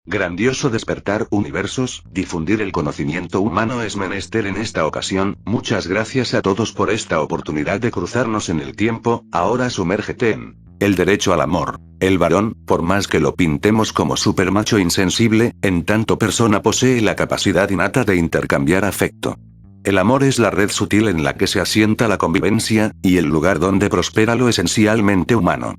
Grandioso despertar universos, difundir el conocimiento humano es menester en esta ocasión. Muchas gracias a todos por esta oportunidad de cruzarnos en el tiempo. Ahora sumérgete en el derecho al amor. El varón, por más que lo pintemos como supermacho insensible, en tanto persona posee la capacidad innata de intercambiar afecto. El amor es la red sutil en la que se asienta la convivencia, y el lugar donde prospera lo esencialmente humano.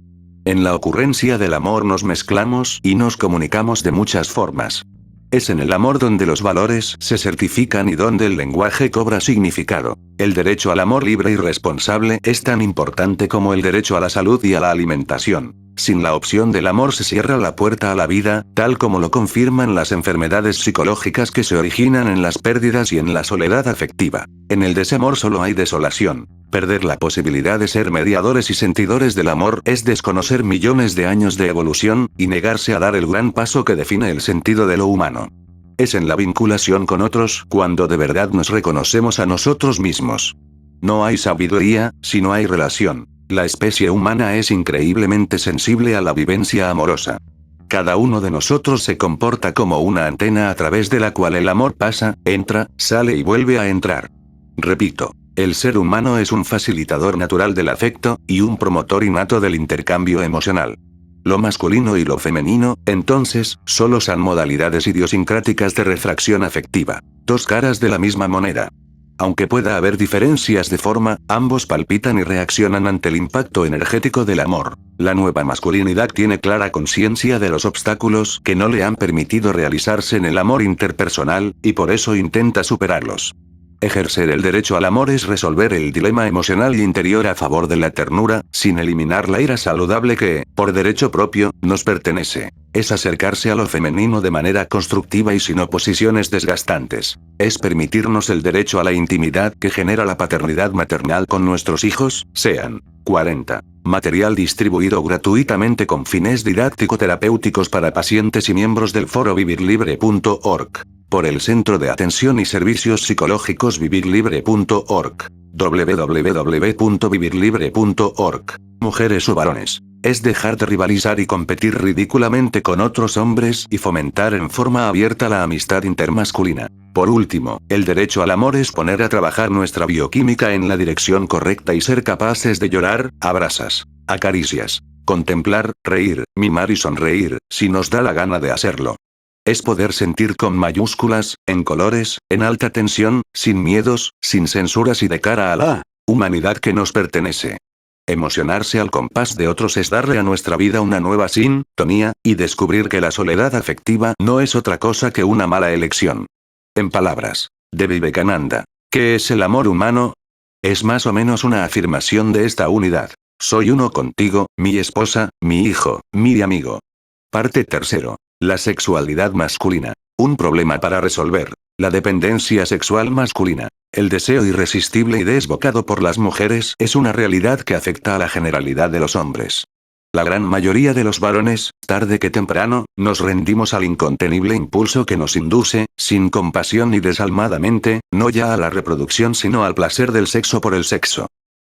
En la ocurrencia del amor nos mezclamos y nos comunicamos de muchas formas. Es en el amor donde los valores se certifican y donde el lenguaje cobra significado. El derecho al amor libre y responsable es tan importante como el derecho a la salud y a la alimentación. Sin la opción del amor se cierra la puerta a la vida, tal como lo confirman las enfermedades psicológicas que se originan en las pérdidas y en la soledad afectiva. En el desamor solo hay desolación. Perder la posibilidad de ser mediadores y sentidores del amor es desconocer millones de años de evolución, y negarse a dar el gran paso que define el sentido de lo humano. Es en la vinculación con otros cuando de verdad nos reconocemos a nosotros mismos. No hay sabiduría, si no hay relación. La especie humana es increíblemente sensible a la vivencia amorosa. Cada uno de nosotros se comporta como una antena a través de la cual el amor pasa, entra, sale y vuelve a entrar. Repito. El ser humano es un facilitador natural del afecto, y un promotor innato del intercambio emocional. Lo masculino y lo femenino, entonces, solo son modalidades idiosincráticas de refracción afectiva. Dos caras de la misma moneda. Aunque pueda haber diferencias de forma, ambos palpitan y reaccionan ante el impacto energético del amor. La nueva masculinidad tiene clara conciencia de los obstáculos que no le han permitido realizarse en el amor interpersonal, y por eso intenta superarlos. Ejercer el derecho al amor es resolver el dilema emocional y interior a favor de la ternura, sin eliminar la ira saludable que, por derecho propio, nos pertenece. Es acercarse a lo femenino de manera constructiva y sin oposiciones desgastantes. Es permitirnos el derecho a la intimidad que genera la paternidad maternal con nuestros hijos, sean 40. Material distribuido gratuitamente con fines didáctico-terapéuticos para pacientes y miembros del foro vivirlibre.org. Por el Centro de Atención y Servicios Psicológicos vivirlibre.org. www.vivirlibre.org. Mujeres o varones. Es dejar de rivalizar y competir ridículamente con otros hombres y fomentar en forma abierta la amistad intermasculina. Por último, el derecho al amor es poner a trabajar nuestra bioquímica en la dirección correcta y ser capaces de llorar, abrazas, acaricias, contemplar, reír, mimar y sonreír, si nos da la gana de hacerlo. Es poder sentir con mayúsculas, en colores, en alta tensión, sin miedos, sin censuras y de cara a la humanidad que nos pertenece. Emocionarse al compás de otros es darle a nuestra vida una nueva sintonía, y descubrir que la soledad afectiva no es otra cosa que una mala elección. En palabras de Vivekananda, ¿qué es el amor humano? Es más o menos una afirmación de esta unidad. Soy uno contigo, mi esposa, mi hijo, mi amigo. Parte tercero. La sexualidad masculina. Un problema para resolver. La dependencia sexual masculina. El deseo irresistible y desbocado por las mujeres es una realidad que afecta a la generalidad de los hombres. La gran mayoría de los varones, tarde que temprano, nos rendimos al incontenible impulso que nos induce, sin compasión ni desalmadamente, no ya a la reproducción sino al placer del sexo por el sexo.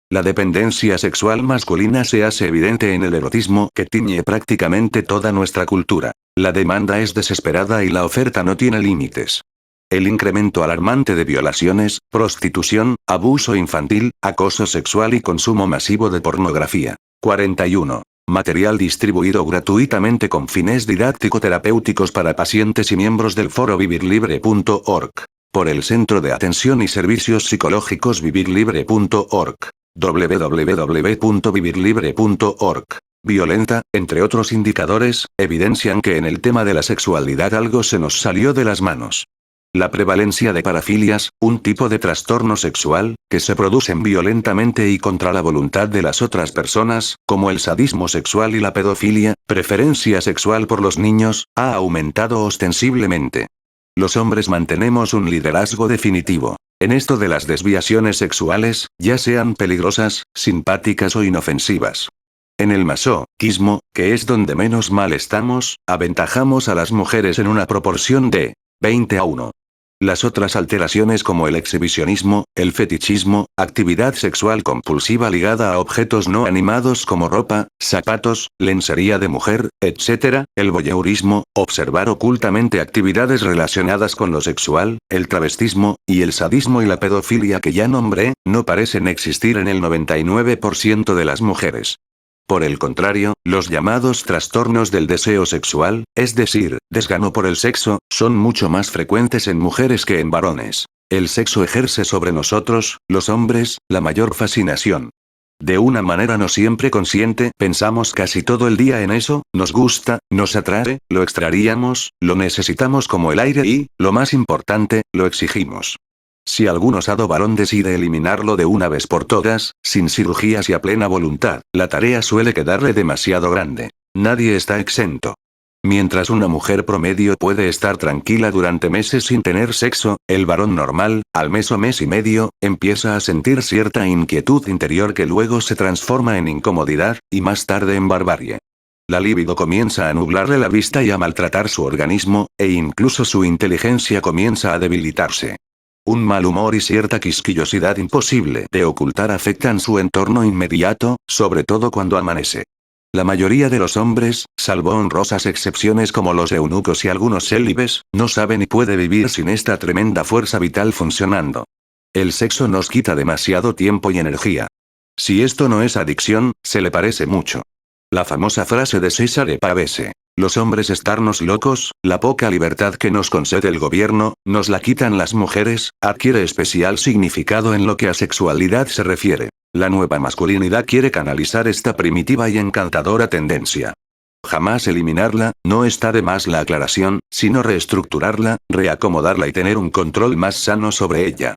La dependencia sexual masculina se hace evidente en el erotismo que tiñe prácticamente toda nuestra cultura. La demanda es desesperada y la oferta no tiene límites. El incremento alarmante de violaciones, prostitución, abuso infantil, acoso sexual y consumo masivo de pornografía. 41. Material distribuido gratuitamente con fines didáctico-terapéuticos para pacientes y miembros del foro vivirlibre.org. Por el Centro de Atención y Servicios Psicológicos vivirlibre.org. www.vivirlibre.org. Violenta, entre otros indicadores, evidencian que en el tema de la sexualidad algo se nos salió de las manos. La prevalencia de parafilias, un tipo de trastorno sexual, que se producen violentamente y contra la voluntad de las otras personas, como el sadismo sexual y la pedofilia, preferencia sexual por los niños, ha aumentado ostensiblemente. Los hombres mantenemos un liderazgo definitivo en esto de las desviaciones sexuales, ya sean peligrosas, simpáticas o inofensivas. En el masoquismo, que es donde menos mal estamos, aventajamos a las mujeres en una proporción de 20 a 1. Las otras alteraciones como el exhibicionismo, el fetichismo, actividad sexual compulsiva ligada a objetos no animados como ropa, zapatos, lencería de mujer, etc., el voyeurismo, observar ocultamente actividades relacionadas con lo sexual, el travestismo, y el sadismo y la pedofilia que ya nombré, no parecen existir en el 99% de las mujeres. Por el contrario, los llamados trastornos del deseo sexual, es decir, desgano por el sexo, son mucho más frecuentes en mujeres que en varones. El sexo ejerce sobre nosotros, los hombres, la mayor fascinación. De una manera no siempre consciente, pensamos casi todo el día en eso, nos gusta, nos atrae, lo extraeríamos, lo necesitamos como el aire y, lo más importante, lo exigimos. Si algún osado varón decide eliminarlo de una vez por todas, sin cirugías y a plena voluntad, la tarea suele quedarle demasiado grande. Nadie está exento. Mientras una mujer promedio puede estar tranquila durante meses sin tener sexo, el varón normal, al mes o mes y medio, empieza a sentir cierta inquietud interior que luego se transforma en incomodidad, y más tarde en barbarie. La libido comienza a nublarle la vista y a maltratar su organismo, e incluso su inteligencia comienza a debilitarse. Un mal humor y cierta quisquillosidad imposible de ocultar afectan su entorno inmediato, sobre todo cuando amanece. La mayoría de los hombres, salvo honrosas excepciones como los eunucos y algunos célibes, no sabe ni puede vivir sin esta tremenda fuerza vital funcionando. El sexo nos quita demasiado tiempo y energía. Si esto no es adicción, se le parece mucho. La famosa frase de César Pavese: los hombres estarnos locos, la poca libertad que nos concede el gobierno, nos la quitan las mujeres, adquiere especial significado en lo que a sexualidad se refiere. La nueva masculinidad quiere canalizar esta primitiva y encantadora tendencia. Jamás eliminarla, no está de más la aclaración, sino reestructurarla, reacomodarla y tener un control más sano sobre ella.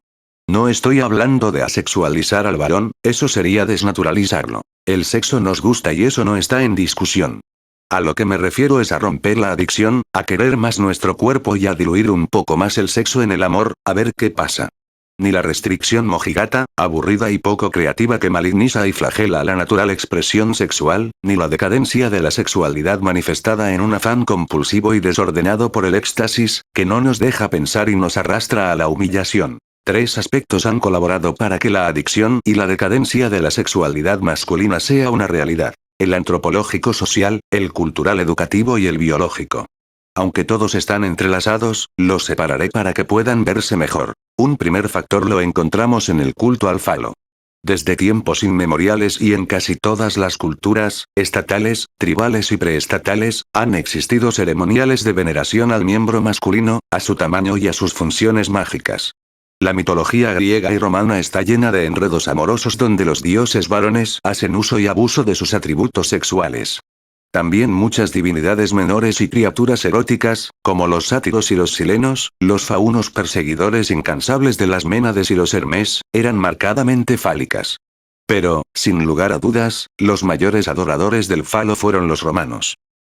No estoy hablando de asexualizar al varón, eso sería desnaturalizarlo. El sexo nos gusta y eso no está en discusión. A lo que me refiero es a romper la adicción, a querer más nuestro cuerpo y a diluir un poco más el sexo en el amor, a ver qué pasa. Ni la restricción mojigata, aburrida y poco creativa que maligniza y flagela la natural expresión sexual, ni la decadencia de la sexualidad manifestada en un afán compulsivo y desordenado por el éxtasis, que no nos deja pensar y nos arrastra a la humillación. Tres aspectos han colaborado para que la adicción y la decadencia de la sexualidad masculina sea una realidad: el antropológico social, el cultural educativo y el biológico. Aunque todos están entrelazados, los separaré para que puedan verse mejor. Un primer factor lo encontramos en el culto al falo. Desde tiempos inmemoriales y en casi todas las culturas, estatales, tribales y preestatales, han existido ceremoniales de veneración al miembro masculino, a su tamaño y a sus funciones mágicas. La mitología griega y romana está llena de enredos amorosos donde los dioses varones hacen uso y abuso de sus atributos sexuales. También muchas divinidades menores y criaturas eróticas, como los sátiros y los silenos, los faunos perseguidores incansables de las Ménades y los Hermes, eran marcadamente fálicas. Pero, sin lugar a dudas, los mayores adoradores del falo fueron los romanos.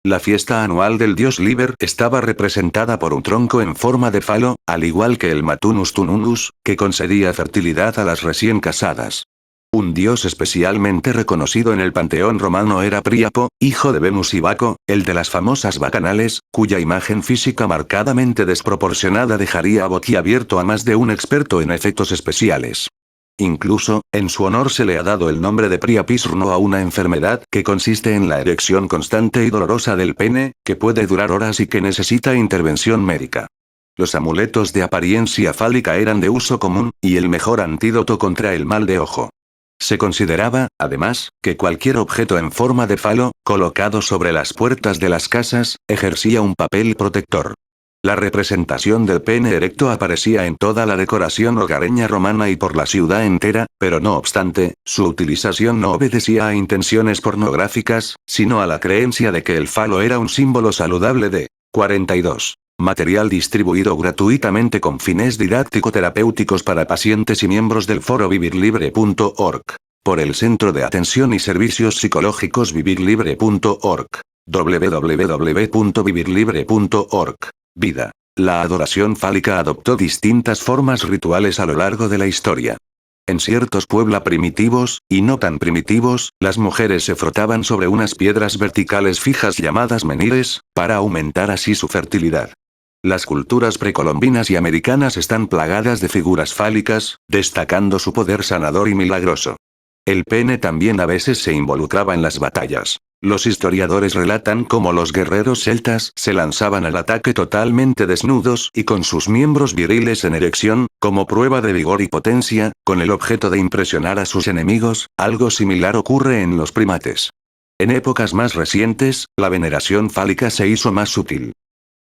La fiesta anual del dios Liber estaba representada por un tronco en forma de falo, al igual que el Matunus Tununus, que concedía fertilidad a las recién casadas. Un dios especialmente reconocido en el panteón romano era Príapo, hijo de Venus y Baco, el de las famosas bacanales, cuya imagen física marcadamente desproporcionada dejaría boquiabierto a más de un experto en efectos especiales. Incluso, en su honor se le ha dado el nombre de priapismo a una enfermedad que consiste en la erección constante y dolorosa del pene, que puede durar horas y que necesita intervención médica. Los amuletos de apariencia fálica eran de uso común, y el mejor antídoto contra el mal de ojo. Se consideraba, además, que cualquier objeto en forma de falo, colocado sobre las puertas de las casas, ejercía un papel protector. La representación del pene erecto aparecía en toda la decoración hogareña romana y por la ciudad entera, pero no obstante, su utilización no obedecía a intenciones pornográficas, sino a la creencia de que el falo era un símbolo saludable de 42. Material distribuido gratuitamente con fines didáctico-terapéuticos para pacientes y miembros del foro vivirlibre.org. Por el Centro de Atención y Servicios Psicológicos vivirlibre.org. www.vivirlibre.org. Vida. La adoración fálica adoptó distintas formas rituales a lo largo de la historia. En ciertos pueblos primitivos, y no tan primitivos, las mujeres se frotaban sobre unas piedras verticales fijas llamadas menires, para aumentar así su fertilidad. Las culturas precolombinas y americanas están plagadas de figuras fálicas, destacando su poder sanador y milagroso. El pene también a veces se involucraba en las batallas. Los historiadores relatan cómo los guerreros celtas se lanzaban al ataque totalmente desnudos y con sus miembros viriles en erección, como prueba de vigor y potencia, con el objeto de impresionar a sus enemigos. Algo similar ocurre en los primates. En épocas más recientes, la veneración fálica se hizo más sutil.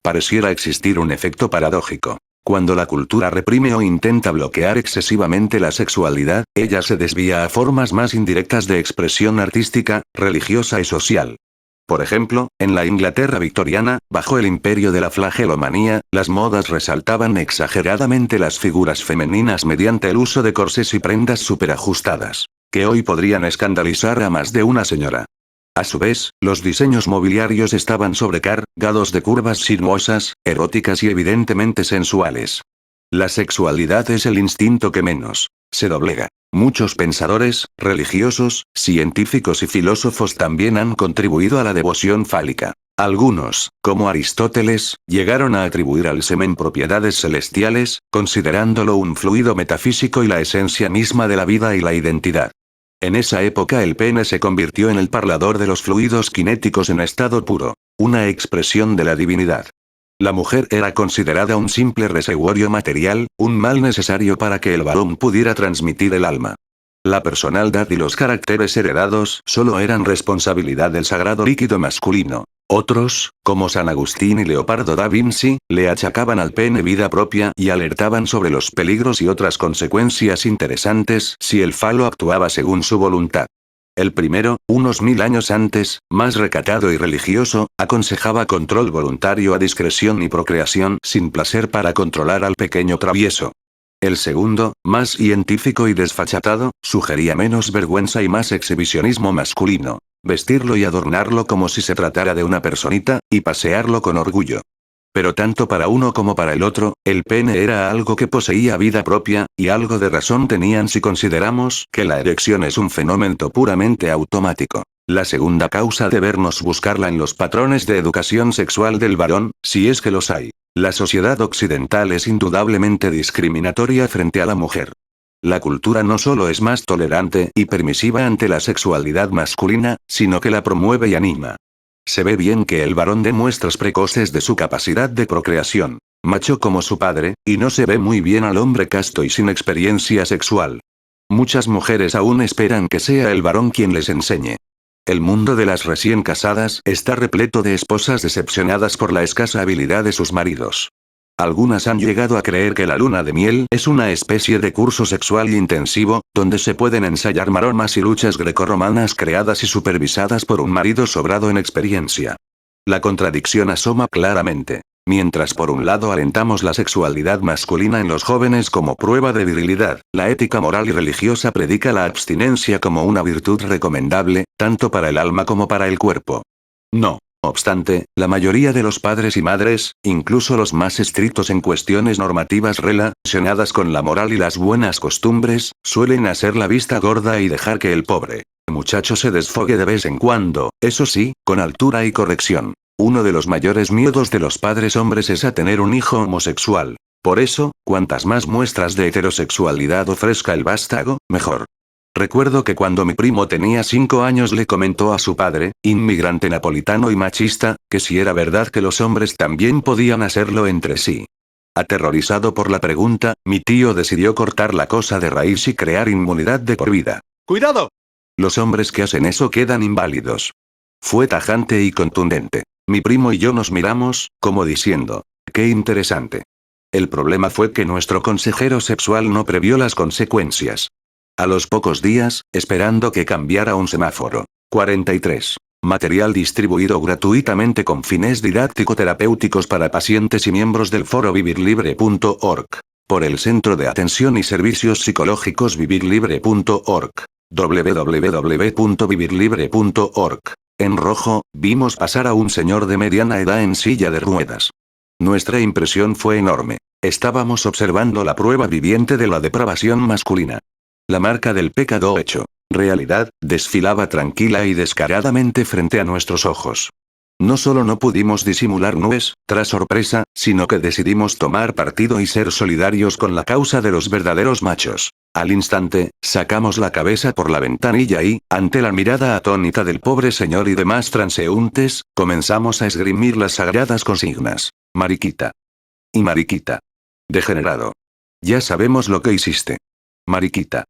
Pareciera existir un efecto paradójico. Cuando la cultura reprime o intenta bloquear excesivamente la sexualidad, ella se desvía a formas más indirectas de expresión artística, religiosa y social. Por ejemplo, en la Inglaterra victoriana, bajo el imperio de la flagelomanía, las modas resaltaban exageradamente las figuras femeninas mediante el uso de corsés y prendas superajustadas, que hoy podrían escandalizar a más de una señora. A su vez, los diseños mobiliarios estaban sobrecargados de curvas sinuosas, eróticas y evidentemente sensuales. La sexualidad es el instinto que menos se doblega. Muchos pensadores, religiosos, científicos y filósofos también han contribuido a la devoción fálica. Algunos, como Aristóteles, llegaron a atribuir al semen propiedades celestiales, considerándolo un fluido metafísico y la esencia misma de la vida y la identidad. En esa época el pene se convirtió en el parlador de los fluidos cinéticos en estado puro, una expresión de la divinidad. La mujer era considerada un simple reservorio material, un mal necesario para que el varón pudiera transmitir el alma. La personalidad y los caracteres heredados solo eran responsabilidad del sagrado líquido masculino. Otros, como San Agustín y Leopardo da Vinci, le achacaban al pene vida propia y alertaban sobre los peligros y otras consecuencias interesantes si el falo actuaba según su voluntad. El primero, unos 1000 años antes, más recatado y religioso, aconsejaba control voluntario a discreción y procreación sin placer para controlar al pequeño travieso. El segundo, más científico y desfachatado, sugería menos vergüenza y más exhibicionismo masculino. Vestirlo y adornarlo como si se tratara de una personita, y pasearlo con orgullo. Pero tanto para uno como para el otro, el pene era algo que poseía vida propia, y algo de razón tenían si consideramos que la erección es un fenómeno puramente automático. La segunda causa de vernos buscarla en los patrones de educación sexual del varón, si es que los hay. La sociedad occidental es indudablemente discriminatoria frente a la mujer. La cultura no solo es más tolerante y permisiva ante la sexualidad masculina, sino que la promueve y anima. Se ve bien que el varón dé muestras precoces de su capacidad de procreación, macho como su padre, y no se ve muy bien al hombre casto y sin experiencia sexual. Muchas mujeres aún esperan que sea el varón quien les enseñe. El mundo de las recién casadas está repleto de esposas decepcionadas por la escasa habilidad de sus maridos. Algunas han llegado a creer que la luna de miel es una especie de curso sexual intensivo, donde se pueden ensayar maromas y luchas grecorromanas creadas y supervisadas por un marido sobrado en experiencia. La contradicción asoma claramente. Mientras por un lado alentamos la sexualidad masculina en los jóvenes como prueba de virilidad, la ética moral y religiosa predica la abstinencia como una virtud recomendable, tanto para el alma como para el cuerpo. No obstante, la mayoría de los padres y madres, incluso los más estrictos en cuestiones normativas relacionadas con la moral y las buenas costumbres, suelen hacer la vista gorda y dejar que el pobre muchacho se desfogue de vez en cuando, eso sí, con altura y corrección. Uno de los mayores miedos de los padres hombres es a tener un hijo homosexual. Por eso, cuantas más muestras de heterosexualidad ofrezca el vástago, mejor. Recuerdo que cuando mi primo tenía 5 años le comentó a su padre, inmigrante napolitano y machista, que si era verdad que los hombres también podían hacerlo entre sí. Aterrorizado por la pregunta, mi tío decidió cortar la cosa de raíz y crear inmunidad de por vida. ¡Cuidado! Los hombres que hacen eso quedan inválidos. Fue tajante y contundente. Mi primo y yo nos miramos, como diciendo, ¡qué interesante! El problema fue que nuestro consejero sexual no previó las consecuencias. A los pocos días, esperando que cambiara un semáforo. 43. Material distribuido gratuitamente con fines didáctico-terapéuticos para pacientes y miembros del foro vivirlibre.org. Por el Centro de Atención y Servicios Psicológicos vivirlibre.org. www.vivirlibre.org. En rojo, vimos pasar a un señor de mediana edad en silla de ruedas. Nuestra impresión fue enorme. Estábamos observando la prueba viviente de la depravación masculina. La marca del pecado hecho realidad, desfilaba tranquila y descaradamente frente a nuestros ojos. No solo no pudimos disimular nubes, tras sorpresa, sino que decidimos tomar partido y ser solidarios con la causa de los verdaderos machos. Al instante, sacamos la cabeza por la ventanilla y, ante la mirada atónita del pobre señor y demás transeúntes, comenzamos a esgrimir las sagradas consignas. Mariquita. Y mariquita. Degenerado. Ya sabemos lo que hiciste. Mariquita.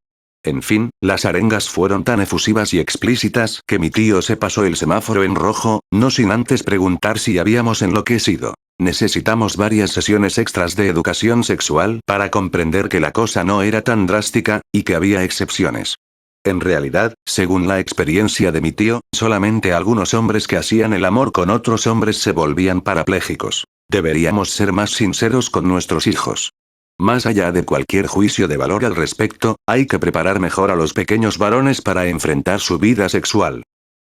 En fin, las arengas fueron tan efusivas y explícitas que mi tío se pasó el semáforo en rojo, no sin antes preguntar si habíamos enloquecido. Necesitamos varias sesiones extras de educación sexual para comprender que la cosa no era tan drástica, y que había excepciones. En realidad, según la experiencia de mi tío, solamente algunos hombres que hacían el amor con otros hombres se volvían parapléjicos. Deberíamos ser más sinceros con nuestros hijos. Más allá de cualquier juicio de valor al respecto, hay que preparar mejor a los pequeños varones para enfrentar su vida sexual.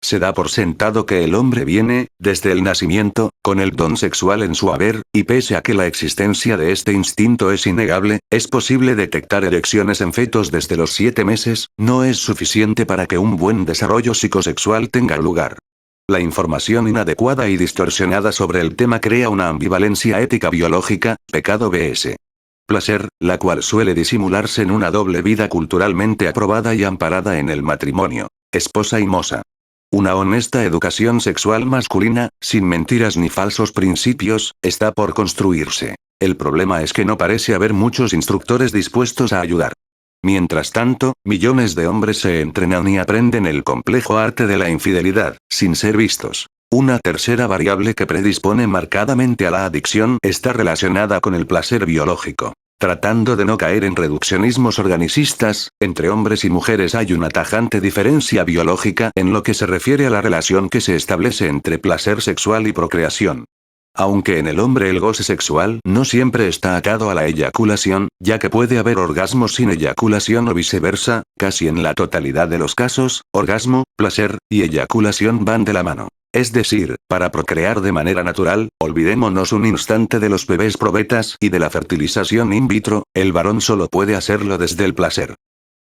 Se da por sentado que el hombre viene, desde el nacimiento, con el don sexual en su haber, y pese a que la existencia de este instinto es innegable, es posible detectar erecciones en fetos desde los 7 meses, no es suficiente para que un buen desarrollo psicosexual tenga lugar. La información inadecuada y distorsionada sobre el tema crea una ambivalencia ética biológica, pecado vs. placer, la cual suele disimularse en una doble vida culturalmente aprobada y amparada en el matrimonio, esposa y moza. Una honesta educación sexual masculina, sin mentiras ni falsos principios, está por construirse. El problema es que no parece haber muchos instructores dispuestos a ayudar. Mientras tanto, millones de hombres se entrenan y aprenden el complejo arte de la infidelidad, sin ser vistos. Una tercera variable que predispone marcadamente a la adicción está relacionada con el placer biológico. Tratando de no caer en reduccionismos organicistas, entre hombres y mujeres hay una tajante diferencia biológica en lo que se refiere a la relación que se establece entre placer sexual y procreación. Aunque en el hombre el goce sexual no siempre está atado a la eyaculación, ya que puede haber orgasmos sin eyaculación o viceversa, casi en la totalidad de los casos, orgasmo, placer y eyaculación van de la mano. Es decir, para procrear de manera natural, olvidémonos un instante de los bebés probetas y de la fertilización in vitro, el varón solo puede hacerlo desde el placer.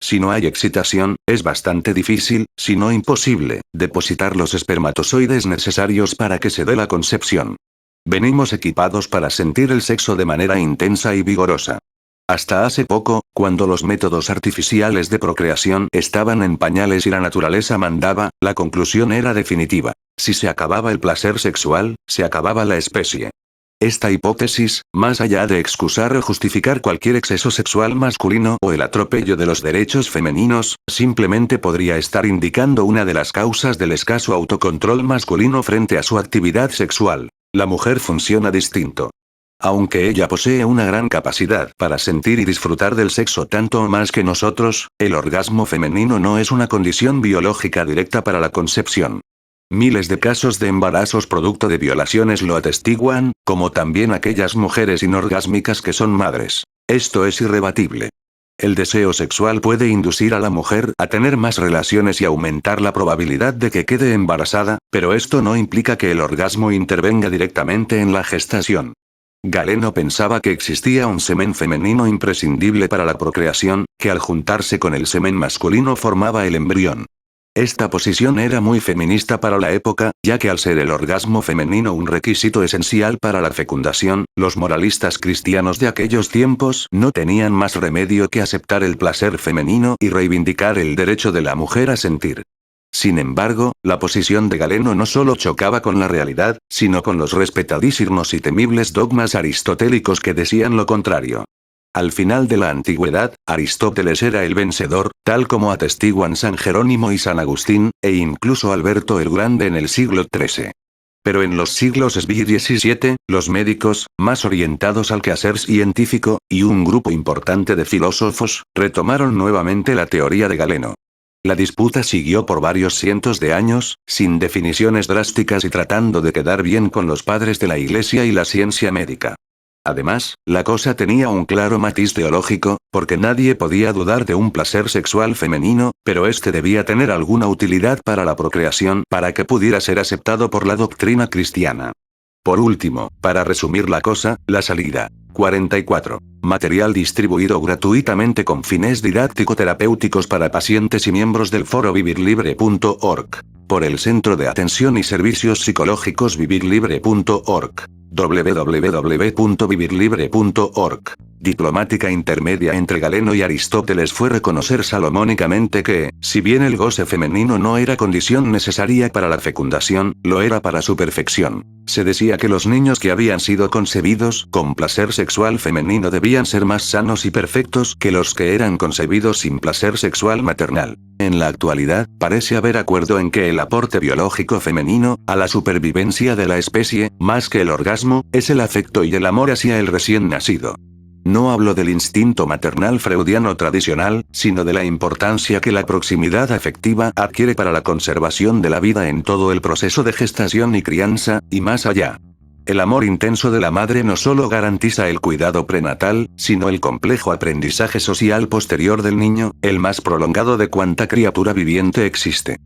Si no hay excitación, es bastante difícil, si no imposible, depositar los espermatozoides necesarios para que se dé la concepción. Venimos equipados para sentir el sexo de manera intensa y vigorosa. Hasta hace poco, cuando los métodos artificiales de procreación estaban en pañales y la naturaleza mandaba, la conclusión era definitiva. Si se acababa el placer sexual, se acababa la especie. Esta hipótesis, más allá de excusar o justificar cualquier exceso sexual masculino o el atropello de los derechos femeninos, simplemente podría estar indicando una de las causas del escaso autocontrol masculino frente a su actividad sexual. La mujer funciona distinto. Aunque ella posee una gran capacidad para sentir y disfrutar del sexo tanto o más que nosotros, el orgasmo femenino no es una condición biológica directa para la concepción. Miles de casos de embarazos producto de violaciones lo atestiguan, como también aquellas mujeres inorgásmicas que son madres. Esto es irrebatible. El deseo sexual puede inducir a la mujer a tener más relaciones y aumentar la probabilidad de que quede embarazada, pero esto no implica que el orgasmo intervenga directamente en la gestación. Galeno pensaba que existía un semen femenino imprescindible para la procreación, que al juntarse con el semen masculino formaba el embrión. Esta posición era muy feminista para la época, ya que al ser el orgasmo femenino un requisito esencial para la fecundación, los moralistas cristianos de aquellos tiempos no tenían más remedio que aceptar el placer femenino y reivindicar el derecho de la mujer a sentir. Sin embargo, la posición de Galeno no solo chocaba con la realidad, sino con los respetadísimos y temibles dogmas aristotélicos que decían lo contrario. Al final de la antigüedad, Aristóteles era el vencedor, tal como atestiguan San Jerónimo y San Agustín, e incluso Alberto el Grande en el siglo XIII. Pero en los siglos XVI y XVII, los médicos, más orientados al quehacer científico, y un grupo importante de filósofos, retomaron nuevamente la teoría de Galeno. La disputa siguió por varios cientos de años, sin definiciones drásticas y tratando de quedar bien con los padres de la Iglesia y la ciencia médica. Además, la cosa tenía un claro matiz teológico, porque nadie podía dudar de un placer sexual femenino, pero este debía tener alguna utilidad para la procreación para que pudiera ser aceptado por la doctrina cristiana. Por último, para resumir la cosa, la salida. 44. Material distribuido gratuitamente con fines didáctico-terapéuticos para pacientes y miembros del foro vivirlibre.org. Por el Centro de Atención y Servicios Psicológicos vivirlibre.org. www.vivirlibre.org. Diplomática intermedia entre Galeno y Aristóteles fue reconocer salomónicamente que, si bien el goce femenino no era condición necesaria para la fecundación, lo era para su perfección. Se decía que los niños que habían sido concebidos con placer sexual femenino debían ser más sanos y perfectos que los que eran concebidos sin placer sexual maternal. En la actualidad, parece haber acuerdo en que el aporte biológico femenino, a la supervivencia de la especie, más que el orgasmo, es el afecto y el amor hacia el recién nacido. No hablo del instinto maternal freudiano tradicional, sino de la importancia que la proximidad afectiva adquiere para la conservación de la vida en todo el proceso de gestación y crianza, y más allá. El amor intenso de la madre no solo garantiza el cuidado prenatal, sino el complejo aprendizaje social posterior del niño, el más prolongado de cuanta criatura viviente existe.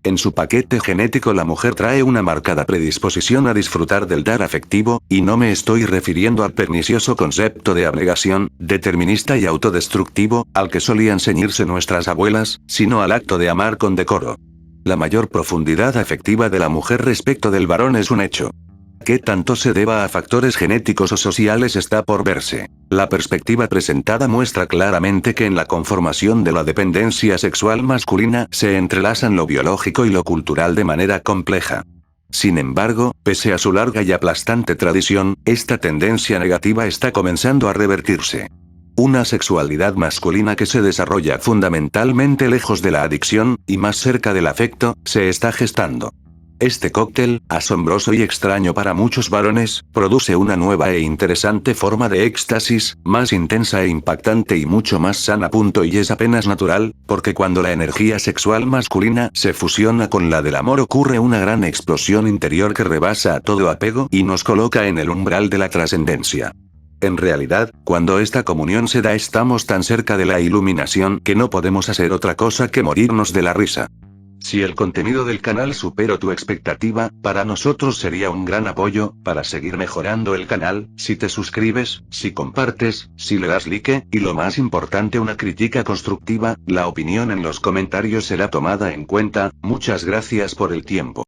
En su paquete genético la mujer trae una marcada predisposición a disfrutar del dar afectivo, y no me estoy refiriendo al pernicioso concepto de abnegación, determinista y autodestructivo, al que solían ceñirse nuestras abuelas, sino al acto de amar con decoro. La mayor profundidad afectiva de la mujer respecto del varón es un hecho. ¿Qué tanto se deba a factores genéticos o sociales está por verse? La perspectiva presentada muestra claramente que en la conformación de la dependencia sexual masculina se entrelazan lo biológico y lo cultural de manera compleja. Sin embargo, pese a su larga y aplastante tradición, esta tendencia negativa está comenzando a revertirse. Una sexualidad masculina que se desarrolla fundamentalmente lejos de la adicción, y más cerca del afecto, se está gestando. Este cóctel, asombroso y extraño para muchos varones, produce una nueva e interesante forma de éxtasis, más intensa e impactante y mucho más sana. Y es apenas natural, porque cuando la energía sexual masculina se fusiona con la del amor ocurre una gran explosión interior que rebasa a todo apego y nos coloca en el umbral de la trascendencia. En realidad, cuando esta comunión se da estamos tan cerca de la iluminación que no podemos hacer otra cosa que morirnos de la risa. Si el contenido del canal supera tu expectativa, para nosotros sería un gran apoyo, para seguir mejorando el canal, si te suscribes, si compartes, si le das like, y lo más importante una crítica constructiva, la opinión en los comentarios será tomada en cuenta. Muchas gracias por el tiempo.